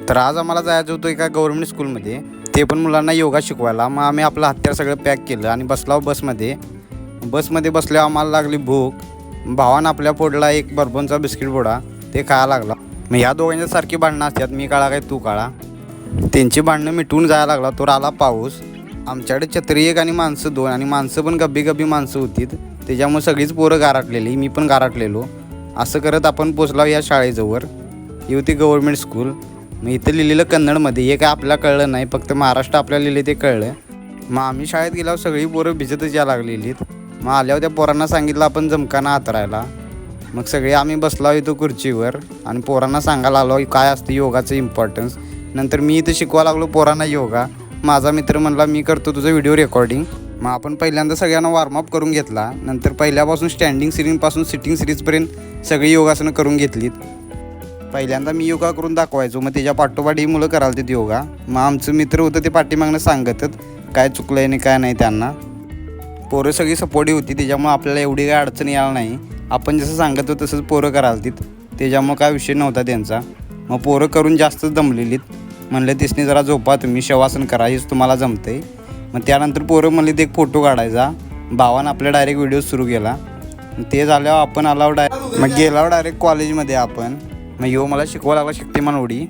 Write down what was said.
तर आज आम्हाला जायचं होतं एका गव्हर्नमेंट स्कूलमध्ये, ते पण मुलांना योगा शिकवायला. मग आम्ही आपलं हत्यार सगळं पॅक केलं आणि बसलो बसमध्ये बसल्यावर आम्हाला लागली भूक. भावानं आपल्या पोटला एक बर्बनचा बिस्किट पुडा ते खायला लागला. मग ह्या दोघांच्या सारखी भांडणं असतात, मी काळा काय तू काळा. त्यांची भांडणं मिटवून जायला लागला. तो आला पाऊस. आमच्याकडे छत्री एक आणि माणसं दोन, आणि माणसं पण गब्बी माणसं होती. त्याच्यामुळे सगळीच पोरं गारटलेली, मी पण गारटलेलो. असं करत आपण पोचलो या शाळेजवळ. ही होती गव्हर्नमेंट स्कूल. मग इथं लिहिलेलं कन्नडमध्ये, हे काय आपल्याला कळलं नाही, फक्त महाराष्ट्र आपल्याला लिहिले ते कळलं. मग आम्ही शाळेत गेल्यावर सगळी पोरं भिजतच या लागलेलीत. मग आल्यावर त्या पोरांना सांगितलं आपण जमकाना हातरायला. मग सगळे आम्ही बसलो इथं खुर्चीवर आणि पोरांना सांगायला आलो काय असतं योगाचं इम्पॉर्टन्स. नंतर मी इथं शिकवायला लागलो पोरांना योगा. माझा मित्र म्हणला मी करतो तुझं व्हिडिओ रेकॉर्डिंग. मग आपण पहिल्यांदा सगळ्यांना वॉर्मअप करून घेतला. नंतर पहिल्यापासून स्टँडिंग सिरीजपासून सिटिंग सिरीजपर्यंत सगळी योगासनं करून घेतलीत. पहिल्यांदा मी योगा करून दाखवायचो, मग त्याच्या पाठोपाठ ही मुलं करायला तिथे योगा. मग आमचं मित्र होतं ते पाठीमागणं सांगतात काय चुकलं आहे आणि काय नाही. त्यांना पोरं सगळी सपोर्टिव्ह होती, त्याच्यामुळे आपल्याला एवढी काय अडचण यायला नाही. आपण जसं सांगत होतो तसंच पोरं करायला तिथं, त्याच्यामुळं काय विषय नव्हता त्यांचा. मग पोरं करून जास्तच दमलेलीत. म्हणलं तिसनी जरा झोपा तुम्ही, शवासन करा, हेच तुम्हाला जमतंय. मग त्यानंतर पोरं म्हणले ते एक फोटो काढायचा. भावानं आपल्या डायरेक्ट व्हिडिओ सुरू केला. ते झाल्यावर आपण आलो मग गेलो डायरेक्ट कॉलेजमध्ये आपण. मग यो मला शिकवा लागला शक्तिमान उडी.